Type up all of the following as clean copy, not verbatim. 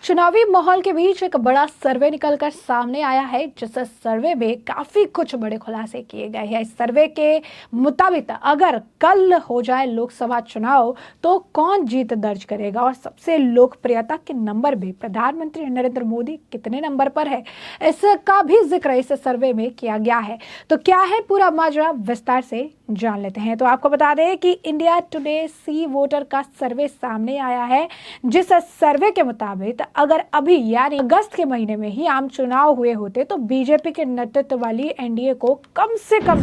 चुनावी माहौल के बीच एक बड़ा सर्वे निकलकर सामने आया है, जिस सर्वे में काफी कुछ बड़े खुलासे किए गए हैं। इस सर्वे के मुताबिक अगर कल हो जाए लोकसभा चुनाव तो कौन जीत दर्ज करेगा और सबसे लोकप्रियता के नंबर में प्रधानमंत्री नरेंद्र मोदी कितने नंबर पर है, इसका भी जिक्र इस सर्वे में किया गया है। तो क्या है पूरा माजरा, विस्तार से जान लेते हैं। तो आपको बता दें कि इंडिया टुडे सी वोटर का सर्वे सामने आया है, जिस सर्वे के मुताबिक अगर अभी यानी अगस्त के महीने में ही आम चुनाव हुए होते तो बीजेपी के नेतृत्व वाली एनडीए को कम से कम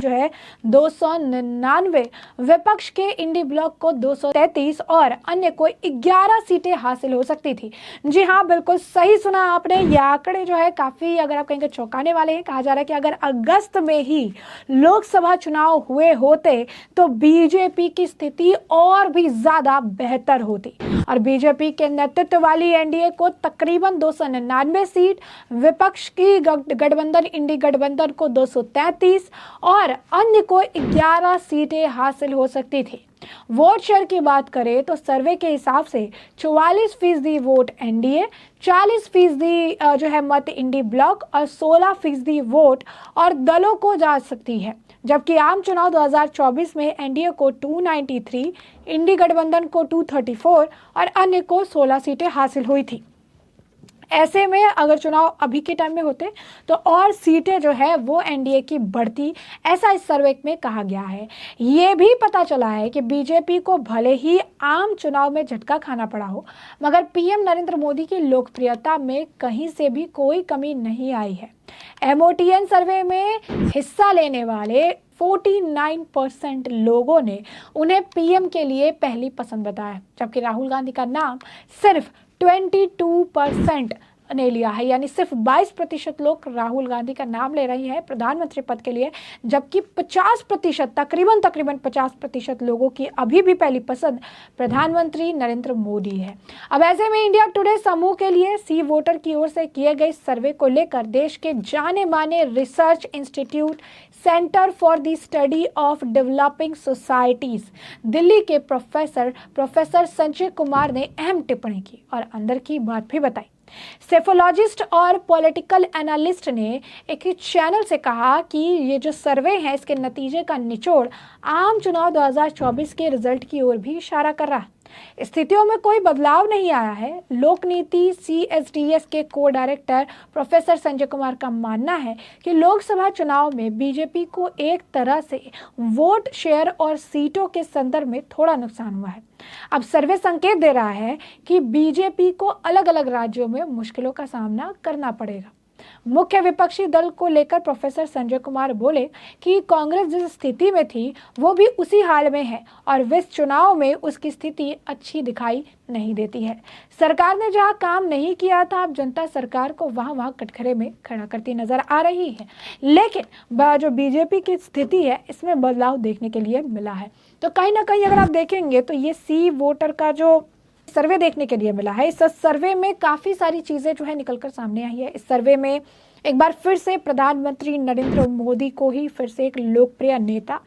299, विपक्ष के इंडी ब्लॉक को 233 और अन्य को 11 सीटें हासिल हो सकती थी। जी हाँ, बिल्कुल सही सुना आपने। ये आंकड़े काफी, अगर आप कहेंगे, चौंकाने वाले हैं। कहा जा रहा है कि अगर अगस्त में ही लोकसभा चुनाव हुए होते तो बीजेपी की स्थिति और भी ज्यादा बेहतर होती और बीजेपी के नेतृत्व वाली एनडीए को तकरीबन 299 सीट, विपक्ष की गठबंधन इंडी गठबंधन को 233 और अन्य को 11 सीटें हासिल हो सकती थी। वोट शेयर की बात करें तो सर्वे के हिसाब से 44% वोट एनडीए, 40% मत इंडी ब्लॉक और 16% वोट और दलों को जा सकती है। जबकि आम चुनाव 2024 में एनडीए को 293, इंडी गठबंधन को 234 और अन्य को 16 सीटें हासिल हुई थी। ऐसे में अगर चुनाव अभी के टाइम में होते तो और सीटें वो एनडीए की बढ़ती, ऐसा इस सर्वे में कहा गया है। ये भी पता चला है कि बीजेपी को भले ही आम चुनाव में झटका खाना पड़ा हो, मगर पीएम नरेंद्र मोदी की लोकप्रियता में कहीं से भी कोई कमी नहीं आई है। एमओटीएन सर्वे में हिस्सा लेने वाले 49% लोगों ने उन्हें पीएम के लिए पहली पसंद बताया, जबकि राहुल गांधी का नाम सिर्फ 22% ने लिया है। यानी सिर्फ 22% लोग राहुल गांधी का नाम ले रही हैं प्रधानमंत्री पद के लिए, जबकि 50%, तकरीबन 50% लोगों की अभी भी पहली पसंद प्रधानमंत्री नरेंद्र मोदी है। अब ऐसे में इंडिया टुडे समूह के लिए सी वोटर की ओर से किए गए सर्वे को लेकर देश के जाने माने research institute centre for the study of developing societies Delhi के प्रोफेसर संजय कुमार ने अहम टिप्पणी की और अंदर की बात भी बताई। सेफोलॉजिस्ट और पॉलिटिकल एनालिस्ट ने एक चैनल से कहा कि ये जो सर्वे है, इसके नतीजे का निचोड़ आम चुनाव 2024 के रिजल्ट की ओर भी इशारा कर रहा है। स्थितियों में कोई बदलाव नहीं आया है। लोक नीति सीएसडीएस के को डायरेक्टर प्रोफेसर संजय कुमार का मानना है कि लोकसभा चुनाव में बीजेपी को एक तरह से वोट शेयर और सीटों के संदर्भ में थोड़ा नुकसान हुआ है। अब सर्वे संकेत दे रहा है कि बीजेपी को अलग अलग राज्यों में मुश्किलों का सामना करना पड़ेगा। मुख्य विपक्षी दल को लेकर प्रोफेसर संजय कुमार बोले कि कांग्रेस जिस स्थिति में थी वो भी उसी हाल में है और इस चुनाव में उसकी स्थिति अच्छी दिखाई नहीं देती है। सरकार ने जहां काम नहीं किया था, अब जनता सरकार को वहां कटघरे में खड़ा करती नजर आ रही है। लेकिन जो बीजेपी की स्थिति है, इसमें बदलाव देखने के लिए मिला है। तो कहीं ना कहीं अगर आप देखेंगे तो ये सी वोटर का जो सर्वे देखने के लिए मिला है, इस सर्वे में काफी सारी चीजें निकलकर सामने आई है। इस सर्वे में एक बार फिर से प्रधानमंत्री नरेंद्र मोदी को ही फिर से एक लोकप्रिय नेता,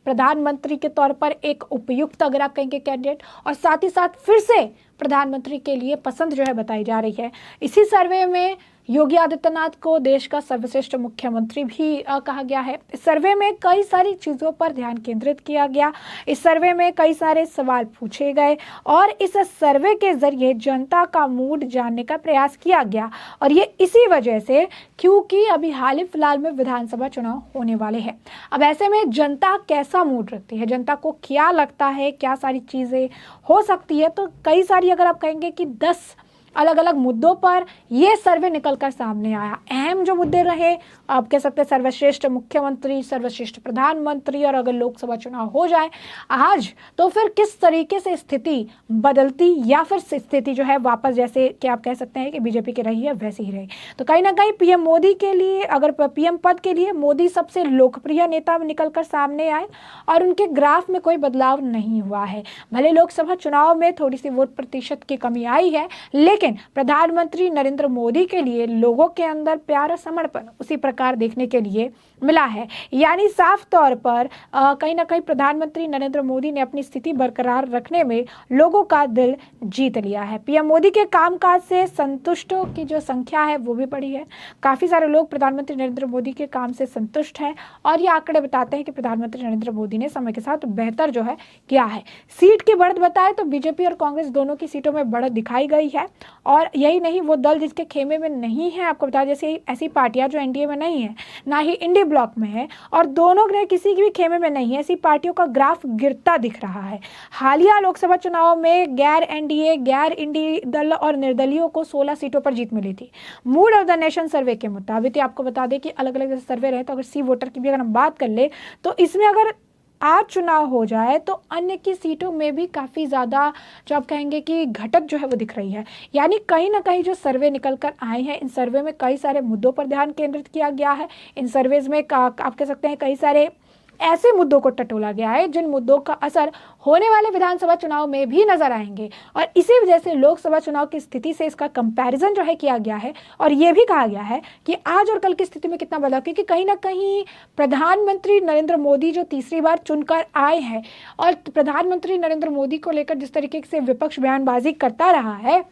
प्रधानमंत्री के तौर पर एक उपयुक्त, अगर आप कहेंगे, कैंडिडेट और साथ ही साथ फिर से प्रधानमंत्री के लिए पसंद बताई जा रही है। इसी सर्वे में योगी आदित्यनाथ को देश का सर्वश्रेष्ठ मुख्यमंत्री भी कहा गया है। इस सर्वे में कई सारी चीज़ों पर ध्यान केंद्रित किया गया। इस सर्वे में कई सारे सवाल पूछे गए और इस सर्वे के जरिए जनता का मूड जानने का प्रयास किया गया और ये इसी वजह से क्योंकि अभी हाल ही फिलहाल में विधानसभा चुनाव होने वाले हैं। अब ऐसे में जनता कैसा मूड रखती है, जनता को क्या लगता है, क्या सारी चीज़ें हो सकती है, तो कई सारी, अगर आप कहेंगे कि 10 अलग अलग मुद्दों पर यह सर्वे निकलकर सामने आया। अहम जो मुद्दे रहे, आप कह सकते हैं सर्वश्रेष्ठ मुख्यमंत्री, सर्वश्रेष्ठ प्रधानमंत्री, और अगर लोकसभा चुनाव हो जाए आज तो फिर किस तरीके से स्थिति बदलती या फिर स्थिति वापस, जैसे कि आप कह सकते हैं कि बीजेपी की रही है वैसी ही रही। तो कहीं ना कहीं पीएम मोदी के लिए, अगर पीएम पद के लिए मोदी सबसे लोकप्रिय नेता निकलकर सामने आए और उनके ग्राफ में कोई बदलाव नहीं हुआ है। भले लोकसभा चुनाव में थोड़ी सी वोट प्रतिशत की कमी आई है, लेकिन लेकिन प्रधानमंत्री नरेंद्र मोदी के लिए लोगों के अंदर प्यार और समर्पण उसी प्रकार देखने के लिए मिला है। यानी साफ तौर पर कहीं ना कहीं प्रधानमंत्री नरेंद्र मोदी ने अपनी स्थिति बरकरार रखने में लोगों का दिल जीत लिया है। पीएम मोदी के कामकाज से संतुष्टों की जो संख्या है वो भी बढ़ी है। काफी सारे लोग प्रधानमंत्री नरेंद्र मोदी के काम से संतुष्ट हैं और ये आंकड़े बताते हैं कि प्रधानमंत्री नरेंद्र मोदी ने समय के साथ बेहतर जो है किया है। सीट की बढ़त बताएं तो बीजेपी और कांग्रेस दोनों की सीटों में बढ़त दिखाई गई है। और यही नहीं, वो दल जिसके खेमे में नहीं है, आपको बता जैसे ऐसी पार्टियां जो एनडीए में नहीं है, ना ही इंडी ब्लॉक में है और दोनों ने किसी की भी खेमे में नहीं है, ऐसी पार्टियों का ग्राफ गिरता दिख रहा है। हालिया लोकसभा चुनाव में गैर एनडीए, गैर इंडी दल और निर्दलियों को 16 सीटों पर जीत मिली थी। मूड ऑफ द नेशन सर्वे के मुताबिक आपको बता दें कि अलग अलग सर्वे रहे, तो अगर सी वोटर की भी अगर हम बात कर ले तो इसमें अगर आज चुनाव हो जाए तो अन्य की सीटों में भी काफ़ी ज़्यादा जो आप कहेंगे कि घटत जो है वो दिख रही है। यानी कहीं ना कहीं जो सर्वे निकल कर आए हैं, इन सर्वे में कई सारे मुद्दों पर ध्यान केंद्रित किया गया है। इन सर्वेज में आप कह सकते हैं कई सारे ऐसे मुद्दों को टटोला गया है जिन मुद्दों का असर होने वाले विधानसभा चुनाव में भी नजर आएंगे और इसी वजह से लोकसभा चुनाव की स्थिति से इसका कंपैरिजन जो है किया गया है और ये भी कहा गया है कि आज और कल की स्थिति में कितना बदलाव, क्योंकि कहीं ना कहीं प्रधानमंत्री नरेंद्र मोदी जो तीसरी बार चुनकर आए हैं और प्रधानमंत्री नरेंद्र मोदी को लेकर जिस तरीके से विपक्ष बयानबाजी करता रहा है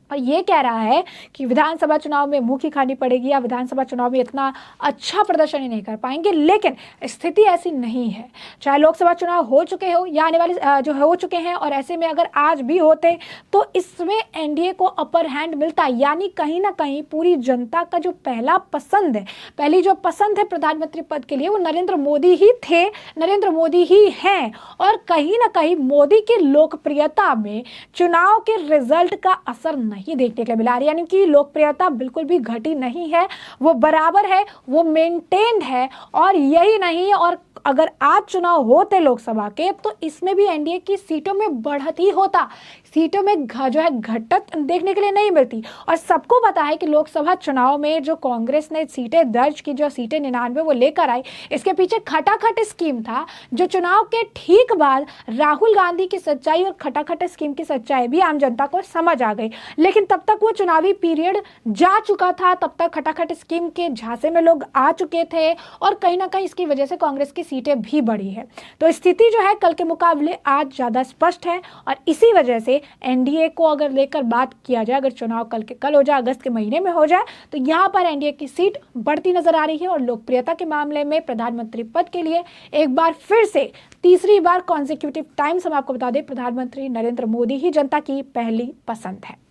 और ये कह रहा है कि विधानसभा चुनाव में मुंह की खानी पड़ेगी या विधानसभा चुनाव में इतना अच्छा प्रदर्शन ही नहीं कर पाएंगे, लेकिन स्थिति ऐसी नहीं है। चाहे लोकसभा चुनाव हो चुके हो या आने वाले जो हो चुके हैं और ऐसे में अगर आज भी होते तो इसमें एनडीए को अपर हैंड मिलता। यानी कहीं ना कहीं पूरी जनता का जो पहली जो पसंद है प्रधानमंत्री पद के लिए वो नरेंद्र मोदी ही थे, नरेंद्र मोदी ही हैं और कहीं ना कहीं मोदी की लोकप्रियता में चुनाव के रिजल्ट का असर नहीं देखने के लिए मिला। यानी कि लोकप्रियता बिल्कुल भी घटी नहीं है, वो बराबर है, वो मेंटेन्ड है। और यही नहीं, और अगर आज चुनाव होते लोकसभा के तो इसमें भी एनडीए की सीटों में बढ़त ही होता, सीटों में जो है घटत देखने के लिए नहीं मिलती। और सबको पता है कि लोकसभा चुनाव में जो कांग्रेस ने सीटें दर्ज की, जो सीटें 99 वो लेकर आई, इसके पीछे खटाखट स्कीम था जो चुनाव के ठीक बाद राहुल गांधी की सच्चाई और खटाखट स्कीम की सच्चाई भी आम जनता को समझ आ गई। लेकिन तब तक वो चुनावी पीरियड जा चुका था, तब तक खटाखट स्कीम के झांसे में लोग आ चुके थे और कहीं ना कहीं इसकी वजह से कांग्रेस की सीटें भी बढ़ी है। तो स्थिति जो है कल के मुकाबले आज ज्यादा स्पष्ट है और इसी वजह से एनडीए को अगर लेकर बात किया जाए, अगर चुनाव कल हो जाए, अगस्त के महीने में हो जाए, तो यहाँ पर एनडीए की सीट बढ़ती नजर आ रही है और लोकप्रियता के मामले में प्रधानमंत्री पद के लिए एक बार फिर से तीसरी बार कॉन्जिक्यूटिव टाइम्स हम आपको बता दें प्रधानमंत्री नरेंद्र मोदी ही जनता की पहली पसंद है।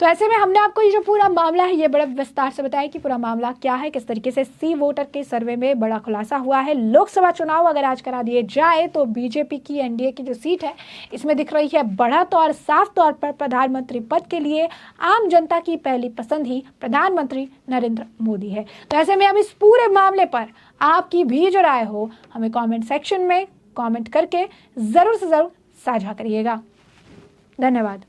तो ऐसे में हमने आपको ये जो पूरा मामला है ये बड़ा विस्तार से बताया कि पूरा मामला क्या है, किस तरीके से सी वोटर के सर्वे में बड़ा खुलासा हुआ है। लोकसभा चुनाव अगर आज करा दिए जाए तो बीजेपी की एनडीए की जो सीट है इसमें दिख रही है बढ़त और साफ तौर पर प्रधानमंत्री पद के लिए आम जनता की पहली पसंद ही प्रधानमंत्री नरेंद्र मोदी है। तो ऐसे में अब इस पूरे मामले पर आपकी भी जो राय हो हमें कॉमेंट सेक्शन में कॉमेंट करके जरूर से जरूर साझा करिएगा। धन्यवाद।